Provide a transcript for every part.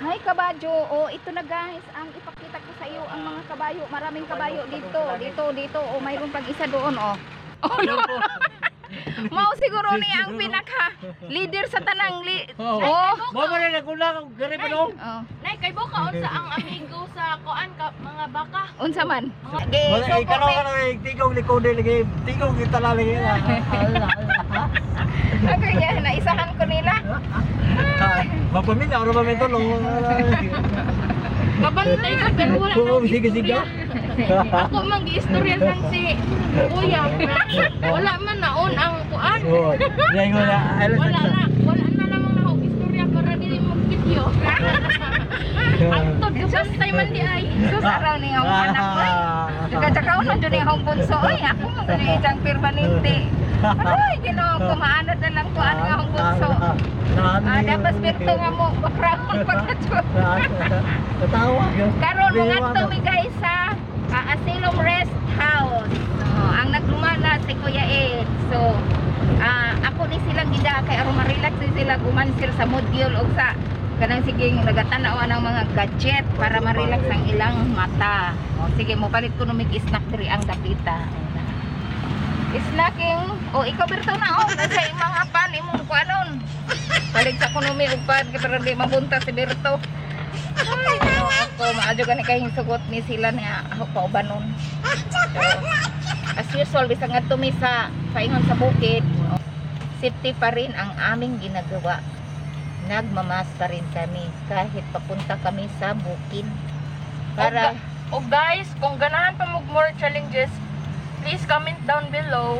Hi kabadyo. Oh, ito na guys. Ang ipakita ko sa iyo ang mga kabayo. Maraming kabayo dito. Dito. Oh, mayroon pang isa doon, oh. Oh, no. Mao siguro ni ang pinaka leader sa tanang Oh, mo man na kulang gari pa dong. Oh. Nay kay buka unsa ang amigo sa kuan ka mga baka. Unsa man? Wala ikaw ka tigong likod lagi. Tigong kita lagi na. Okay, yan. Naisahan ko nila. Mapamilya oro ba mento lo. Kabantay ka pero wala Oo, nang sige. Ako mang giistorya sang si kuya. Wala man naon ang kuan. Oh, dai ko na. Wala na lamang na og istorya para dili mo video. Antod kabantay man di ay. Sus, araw ni ang anak ko. Nagkatakaw na dyan yung akong bunso. Ay, ako mo ganun isang permanente. Ay, gano'n, kumaanod na lang ko ang akong bunso. Dapat spirito nga mo, background pagkatso. Tatawa. Karon mga tumi guys sa Asylum Rest House. Ang naglumana si Kuya Ed. So, ako ni silang gida kay aron ma-relax din sila gumansir sa module o sa kanang siging nagatanaw ng mga gadget para ma-relax ang ilang mata. O, sige, mo palit ko numig snack diri ang dapita. Snacking. O, ikaw Berto na o. Kasi mga pan, imong kuanon. Palit sa kunumi upad para di mabunta si Berto. Ay, no, ako maadyo ka ni kayong sugot ni sila niya ako paubanon. So, as usual, bisang nga tumi sa paingon sa bukid, safety pa rin ang aming ginagawa. Nagmamas pa rin kami kahit papunta kami sa bukid. Para O guys, kung ganahan pa mo more challenges, please comment down below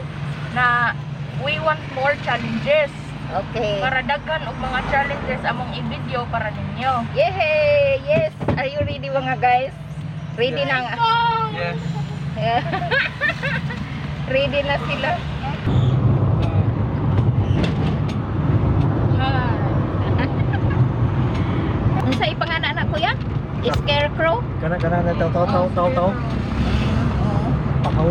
na we want more challenges. okay. Para daghan og mga challenges among i-video para ninyo. Yehey! Yes! Are you ready mga guys? Ready na nga. Yes. Ready na sila. Ano sa ipangana anak kuya? Scarecrow? Kana na taw. Pakaw.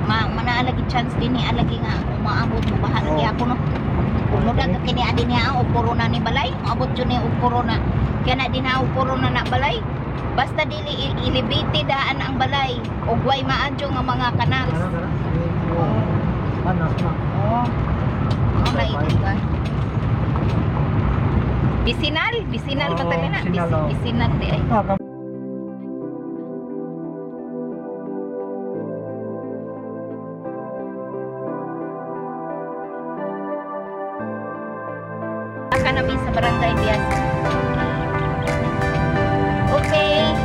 Manaalagi chance din ni alagi nga umaabot mo bahalagi ako no. Kuno dag kini adi niya og corona ni balay, maabot jud ni og corona. Kaya na din na og corona na balay. Basta dili ilibiti daan ang balay ug way maadyo nga mga canals. Panas na. Oh. Ano ito ka? Bisinal Oo, matali na. bisinal, oo. Bisinal di ay. Aka namin sa Barangay Bias. Okay.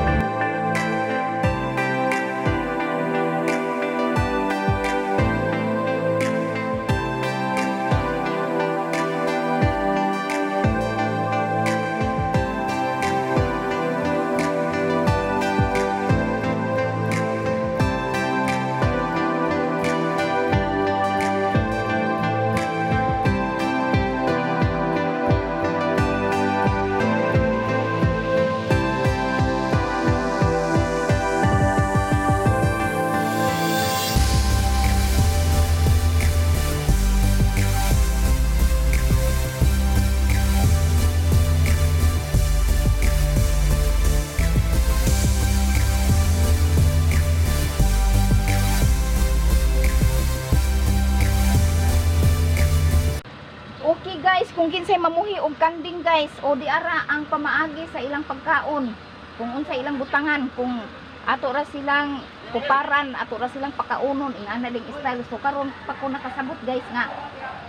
Okay guys, kung kinsay mamuhi og kanding guys, o di ara ang pamaagi sa ilang pagkaon. Kung unsa ilang butangan, kung ato ra silang kuparan, ato ra silang pakaunon, ingana ding style. So karon pa ko nakasabot guys nga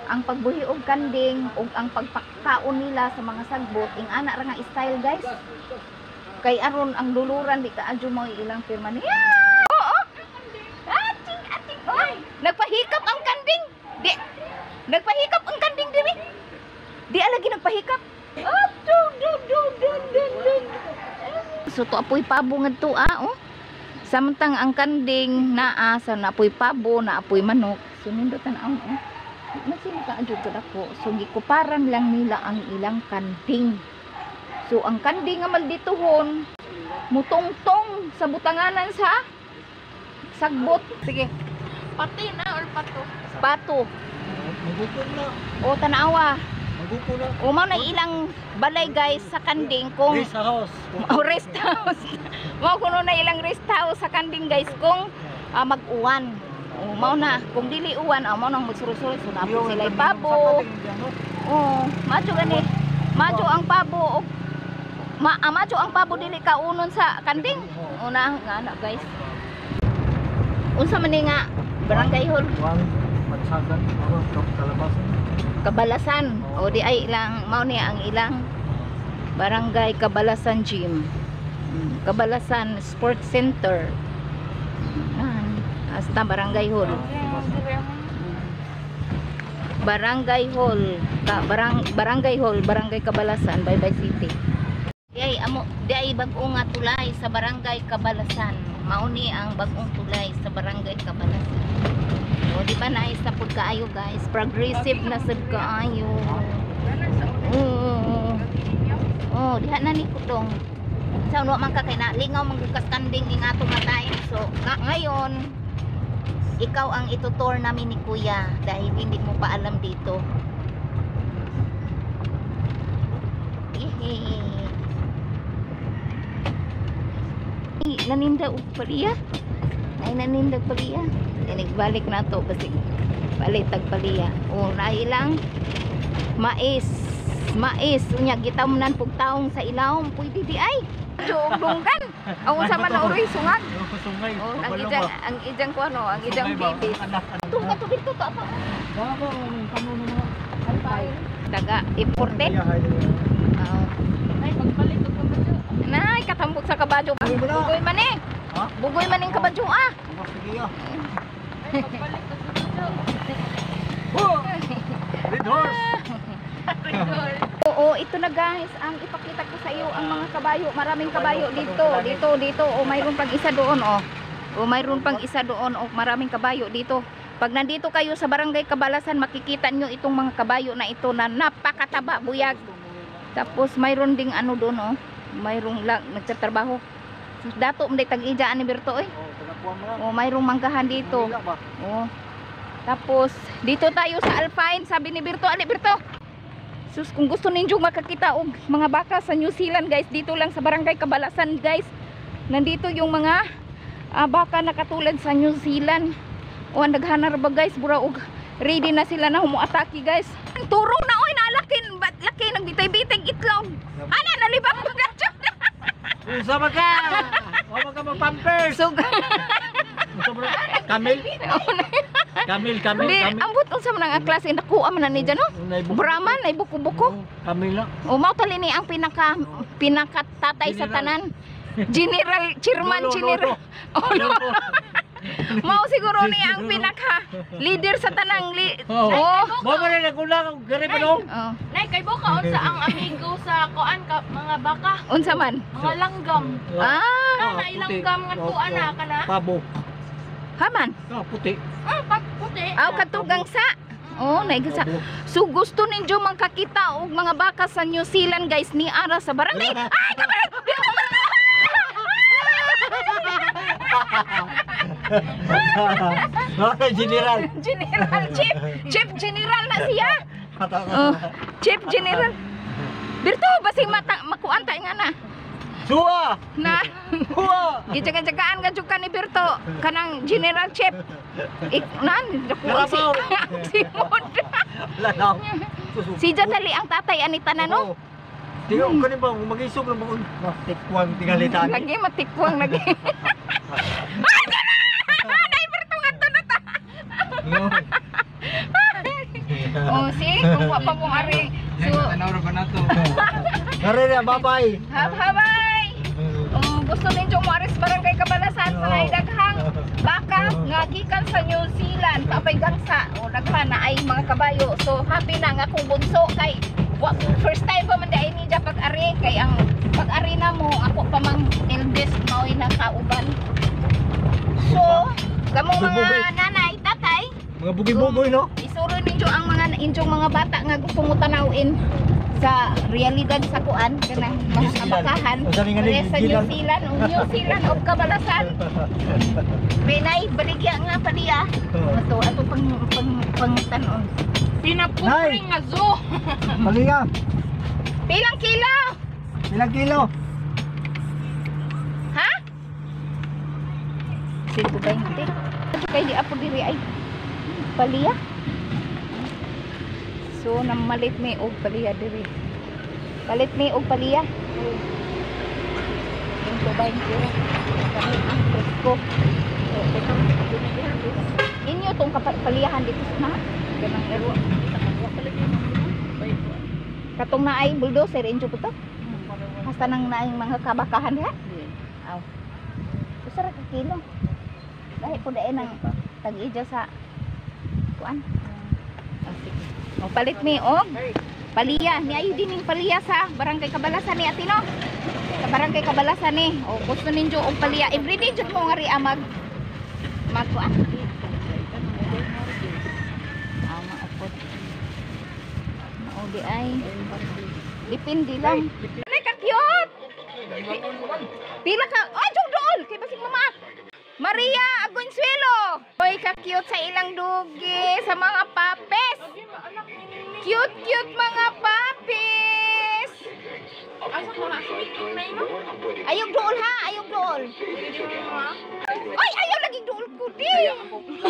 ang pagbuhi og kanding ug ang pagpakaon nila sa mga sagbot, ingana ra nga style guys. Kay aron ang luluran di kaadyo mo ilang pirma niya. Oo. Ating. Oy, nagpahikap ang kanding. Di. Nagpahikap ang kanding diri. Di alagi nagpahikap. So to apoy pabo ngadto oh. Samtang ang kanding naa sa naapoy pabo, naapoy manok. So nindutan ang Masino ka adyo gud ako. So gikuparan lang nila ang ilang kanding. So ang kanding nga maldituhon mutongtong sa butanganan sa sagbot. Sige. Pati na or pato? Pato. Mabukod na. O tanawa. Magupo na. Umaw na ilang balay guys sa Kanding kung Rest house. rest house. Mao kuno na ilang rest house sa Kanding guys kung mag-uwan. Mao na kung dili uwan, mao nang magsuro-suro sunapon sila pabo. Oh, macho gani. Macho ang pabo og macho ang pabo dili kaunon sa Kanding. Una nga na guys. Unsa man ni nga barangay hall Patsagan. Kalabasan. Kabalasan. O di ay ilang mao ni ang ilang barangay Kabalasan Gym. Kabalasan Sports Center. Hasta barangay hall. Barangay hall. Barangay hall, barangay Kabalasan, Baybay City. Di ay amo, di ay bag-o nga tulay sa barangay Kabalasan. Mauni ang bag-ong tulay sa barangay Kabalasan. O di ba nice na pud kaayo guys? Progressive na sad kaayo. Oh, diha na ni kutong. Sa uno man ka kay na lingaw manggukas Kanding ing ato matay. So ngayon ikaw ang itutour namin ni Kuya dahil hindi mo pa alam dito. Naninda og paliya. Ay naninda paliya. Nagbalik na to kasi balik tag paliya. O nailang mais. Mais unya gitamnan pug taong sa ilawom pwede di ay. Jog dunggan. Ang unsa man na uroy sungag. Sungay. Oh, ang ijang ko ano, ang ijang baby. Tunga to dito to apa? Baba ang kanuno mo. Alpay. Daga imported. Oh. Ay, pagbalik ko ka ba dyan? Nay, katambok sa kabadyo. Bugoy man eh. Ha? Bugoy man ning kabadyo ah. Sige ah. Ay, pagbalik ko ka ba dyan? Red horse. Oo, ito na guys, ang ipakita ko sa iyo ang mga kabayo. Maraming kabayo dito. O mayroon pang isa doon, o mayroon pang isa doon, o maraming kabayo dito. Pag nandito kayo sa barangay Kabalasan, makikita nyo itong mga kabayo na ito na napakataba, buyag. Tapos mayroon ding ano doon, mayroong lang nagtatrabaho. Dato mday tag-ijaan ni Berto, o mayroong manggahan dito. O. Tapos dito tayo sa Alpine, sabi ni Berto, ali Berto. Sus, kung gusto ninyo makakita og mga baka sa New Zealand guys, dito lang sa barangay Kabalasan guys. Nandito yung mga baka na katulad sa New Zealand. O naghanar ba guys, bura og ready na sila na humuatake guys. Turong na oy, nalakin, laki nang bitay-bitay itlog. Ana nalibang mga chod. Sama ka. Wala ka mag-pampers. So Kamil. Kamil. ambot unsa man ang klase nakuha man ni dyan no? Brahman nay buko-buko. Kamil na. O mao tali ni ang pinakatatay sa tanan. General Chairman General. Oh, no. Mao siguro ni ang pinaka leader sa tanang Mo ba rin nagulang gari pa no? Oh. Nay, kay Boka, unsa ang amigo sa kuan ka, mga baka? Unsa man? Mga langgam. Na ilanggam nga tuan na ka na. Pabo. Haman. Puti. Puti. Aw katugang sa. Oh, naigasa. So gusto ninyo makakita og mga baka sa New Zealand guys ni ara sa barangay. Ay, kabarang. General. General Chief General na siya. Chief General. Birto basing makuan ta nga na. Suwa. Na. Suwa. Gijaga-jagaan ka jud ka ni Birto kanang General Chief. Karabaw. Si Moda. Lalaw. Si Jatali ang tatay ani tanan no. Tiyo ko ni ba magisog na mo tikwang tingalitan. Lagi matikwang lagi. Nay Birto ngadto na ta. Oh, si kung wa pa kung ari. So, Nare na babay. habay. Gusto ninyo umaris barangay Kabalasan sa daghang baka nga gikan sa New Zealand papay gangsa o daghan na ay mga kabayo. So happy na nga kung bunso kay first time pa man dai ni pag-ari kay ang pag-ari na mo ako pa mang eldest maoy na kauban. So kamong mga nanay, tatay, Mga bugi-bugoy no. isuro ninyo ang mga inyong mga bata nga gusto mo tanawin sa realidad sa kuan kanang mga kabakahan O, sabi nga ni, sa New Zealand o New Zealand of kabalasan. Pinay baligya nga paliya. Ato pang tanon. Pinapupring nga zoo. Palinga. Pilang kilo? Ilang kilo? Ha? 120. Kay di apo diri ay paliya. So namalit mi og paliya diri. Palit mi og paliya. 120. Kami ang presko. Inyo tong paliyahan dito na. Kanang ero. Katong naay bulldozer inyo puto. Hasta nang naing mga kabakahan ha. Aw. Usara ka kilo. Dahil po dahil ng tag-idya sa kuan. O palit mi og paliya. Ni ayo din ning paliya sa Barangay Kabalasan ni Atino. Sa Barangay Kabalasan ni. O gusto ninyo og paliya. Everyday jud mo nga ri magkuan. Maupot. Mao di ay dipindi lang. Ay ka cute. Pila ka. Ay jud dool kay basig mama. Maria Agonsuelo. Oy ka cute sa ilang dugi sa mga papes. Cute mga papes. Asa ko na sa na ino? Ayog dool ha, ayog dool. Ay ayaw lagi dool ko di.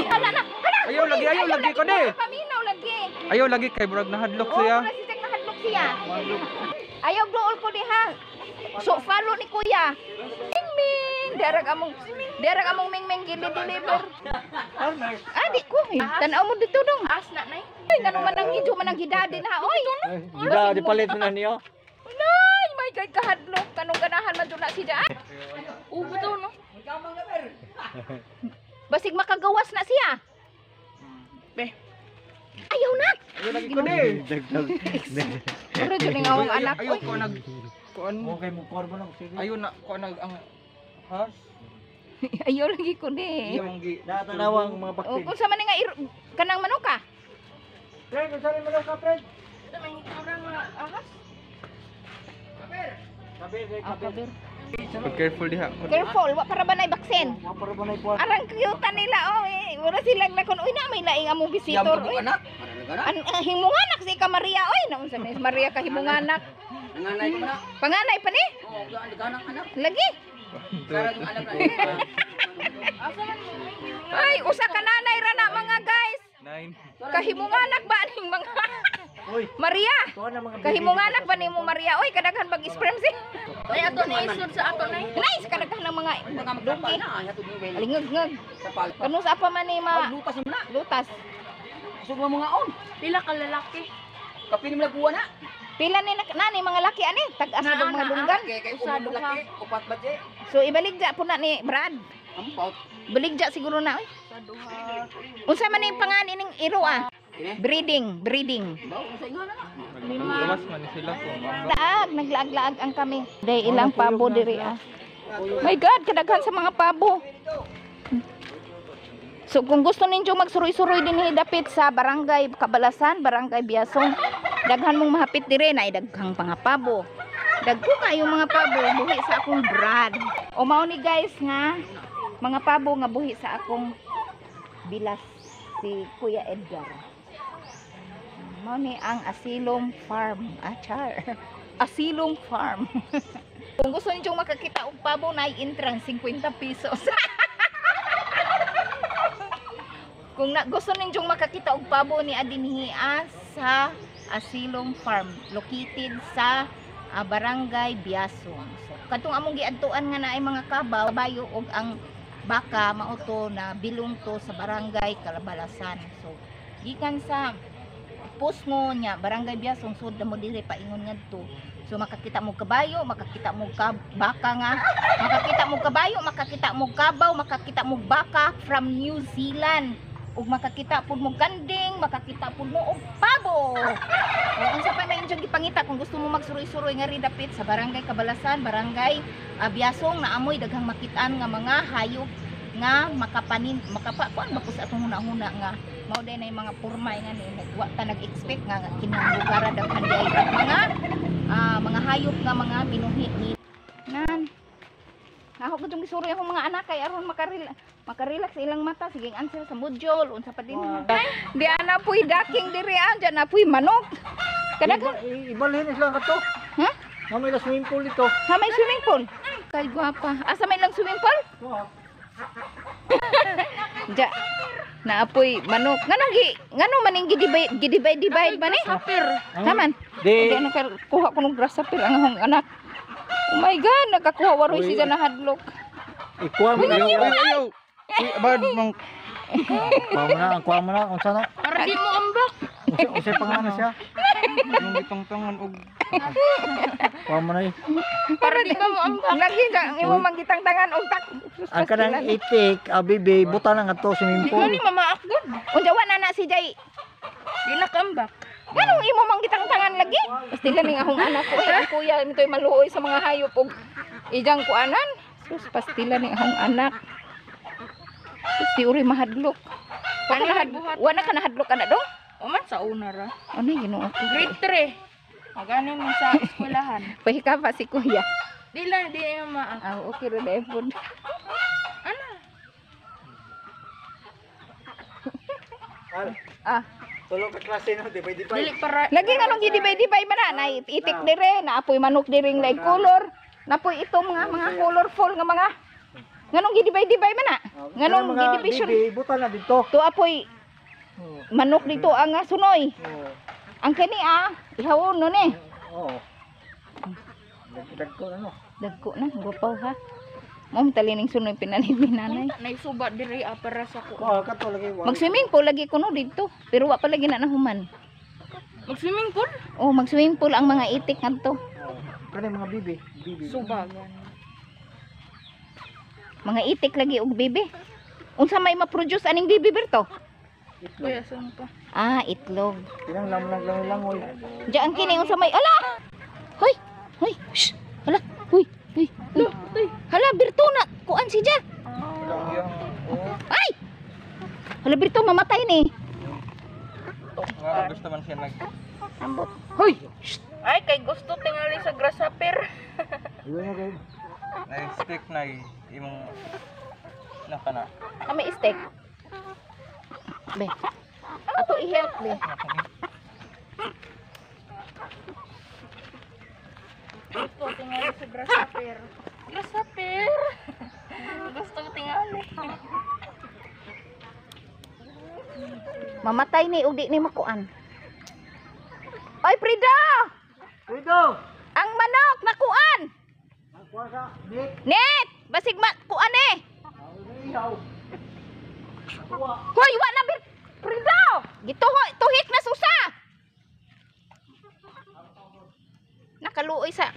Hala na. Ayaw lagi ko di. Paminaw lagi. Ayaw lagi kay burag nahadlok siya. Oo, si Jack nahadlok siya. Ayaw dool ko di ha. So follow ni kuya. Ming derag among ming gili-deliver. Di ko. Tanaw mo dito dong. As na nay. Ay ngano man ang idyo man ang hidadin ha. Oy. Hindi, di palit na niyo. Nay, my God kahadlok kanong ganahan man dula si Jack. Ubo to no. Basig makagawas na siya. Be. Ayaw na. Ayaw lagi ko di. Pero dyan nga ang anak. Ayaw Oy. ko nag kuan. Okay mo korbo lang sige. Ayaw na ko nag ang ha? Ayaw lagi ko di. Ayaw ang gi. Natanawang mga O baktin. kung sa man nga kanang manuka. Fred, usarin mo lang ka, Fred. Sa may orang ahas. Kabir. Be careful diha. Careful, wa para ba na baksin. Mga para ba na ipuan? Arang cute nila oy. Wala silang nakon uy na may laing among visitor oy. anak. Himunganak si ka Maria oy. Naun sa Miss Maria ka himunganak. Nanganay ko na. Panganay pa ni? Oo, gaan anak. Lagi. Karang anak na. Asa man mo? Ay, usa ka nanay ra na mga guys. 9. Kahimunganak ba ning mga Uy, Maria? tuwa na mga Kahimunganak ba nimo Maria? Oy, kadaghan pag sperm si. Ay ato ni isod sa ato nay. Nice kadaghan ng mga Mga magkapal na. Hatod mo ba? alingag-ngag. Kapal. Kanu sa apa man ni Lutas mo na. lutas. Kusog mo mga on. Pila ka lalaki. Kapin mo nagbuwa na. Pila ni nani mga laki ani tag-as na mga dunggan. Kaya Usado usado ka. laki. Upat ba je? So ibaligja po na ni Brad. Ampaut. Baligja siguro na oy. Sa duha. Unsa man ni pangan ining iro ah? Kine? Breeding. Bawo sa ingon na. Gawas man ni sila ko. Taag naglaag-laag ang kami. Day ilang pabo diri ah. My God, kadaghan sa mga pabo. So kung gusto ninyo magsuroy-suroy din dapit sa Barangay Kabalasan, Barangay Biasong, daghan mong mahapit dire na daghang mga pabo. Dagko kayo mga pabo buhi sa akong Brad. O mao ni guys nga mga pabo nga buhi sa akong bilas si Kuya Edgar. Mao ni ang Asilong Farm. Char. Asilong Farm. Kung gusto niyo makakita og pabo na entrance 50 pesos. Kung gusto niyo makakita og pabo ni Adinhias sa Asilong Farm located sa Barangay Biasong. So katong among giadtuan nga naay mga kabayo og ang baka mao to na bilong to sa Barangay Kabalasan. So gikan sa Pusngo nya Barangay Biasong sud mo diri paingon ngadto. So makakita mo kabayo, makakita mo baka nga, makakita mo kabayo, makakita mo kabaw, makakita mo baka from New Zealand. Ug makakita pud mo kanding, makakita pud mo og pabo. O unsa pa may inyong gipangita kung gusto mo magsuroy-suroy nga ri dapit sa Barangay Kabalasan, Barangay Biasong na amoy daghang makitaan nga mga hayop nga makapakuan ba po sa atong huna-huna nga mao day na yung mga purmay nga ni wa ta nag-expect nga kinang lugar daghan di ay mga hayop nga mga binuhi ni nan. Ako ko itong gisuri akong mga anak kay aron makarelax sa ilang mata. Sige answer sa module unsa pa din. Di ana puy daking diri dyan na puy manok. Kadagan Ibalhin sila kato. ha? Mamay na swimming pool dito. Ha may swimming pool. Kay gwapa. Asa may lang swimming pool? Ja. Naapoy manok. Ngano maning gidibay ba ni? Sapir. Taman. Di. Di ano kuha ko ng grasshopper ang akong anak. Oh my god, nakakuha waroy Uy. siya na hadlok. Ikuha mo na yung... Ayaw. Bad mang Kuha mo na, kung sana. Para di mo ambak. Usay pa nga na siya. yung itong-tongan og Kuha mo na eh. Para di ka mo ambak. Lagi ang imo manggitang tangan og tak. Ang kanang itik, abibi, buta na nga to swimming Di mo pool. ni mamaakgod. Unja wa na si Jay. Di nakambak. Ganong imo manggitang tangan lagi? Basta ning akong anak ko ang kuya mitoy maluoy sa mga hayop og ijang kuanan. Sus pastila ning akong anak. Sus di uri mahadlok. Wa na ka nahadlok ana dong? O man sa una ra. Ano Ginoo ko? Grade 3. Maganin mo sa eskwelahan. Pahika pa si kuya. Di lang, di na maak. Ah, okay ra dai pod. Ano? Ah, Tulog ka klase no, di ba? Di ba? Dili para... lagi nganong gidibay-dibay man na itik dire, naapoy manok diring like color. Napoy ito mga colorful nga mga nganong gidibay-dibay man na. Nganong gidivision. Bibi, buta na dito. To apoy manok dito ang sunoy. Oo. Ang kani ihawon no ni. Oo. Dagko na no. Dagko na, gupaw ha. Mo talining sunoy pinanin ni nanay. Naisuba diri para sa ko. Kuha ka to lagi. Mag-swimming pool lagi kuno dito, pero wa pa lagi na nahuman. Mag-swimming pool? Oh, mag-swimming pool ang mga itik ngadto. Kani mga bibi. Bibi. Suba. Mga itik lagi og bibi. Unsa may ma-produce aning bibi berto? Itlog. Kuya, saan pa? Itlog. Tinang langoy. Diyan kini unsa may ala. Hoy, hoy. Shh. Hala. Hoy, hoy. Hoy. Hala berto na kuan si Ja. Ay! Hala berto mamatay ni. nga gusto man siya Ambot. Hoy. Shh. Ay, kay gusto tingali sa grasshopper. Iwan na kayo. na-stick na imong nakana. Kami steak. Be. Ato i-help be. Gusto tingali sa grasshopper. Grasshopper! Gusto tingali. Mamatay ni ug di ni makuan. Oy Frida! Ito! Ang manok nakuan. Kuha ka. Nick. Net, basig kuan eh. Ihaw. Hoy, wa na bir Frida. Tuhik na susa. Nakaluoy sa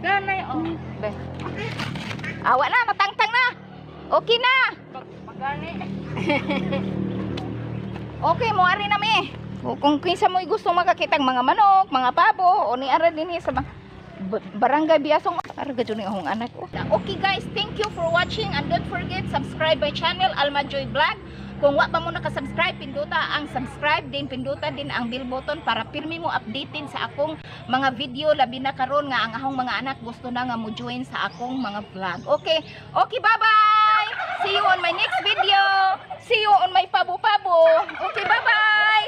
Ganay, oh. Be. Awa na, matangtang na. Okay na. Pagani. Okay, mo ari na mi. Kung kinsa mo gusto makakitang mga manok, mga pabo, o ni ara dinhi sa barangay Biasong arga jud ni akong anak. Okay guys, thank you for watching and don't forget subscribe my channel Alma Joy Vlog. Kung wa pa mo naka-subscribe, pinduta ang subscribe din, pinduta din ang bell button para pirmi mo updated sa akong mga video labi na karon nga ang akong mga anak gusto na nga mo join sa akong mga vlog. Okay, bye-bye. See you on my next video. See you on my pabo-pabo. Okay, bye-bye.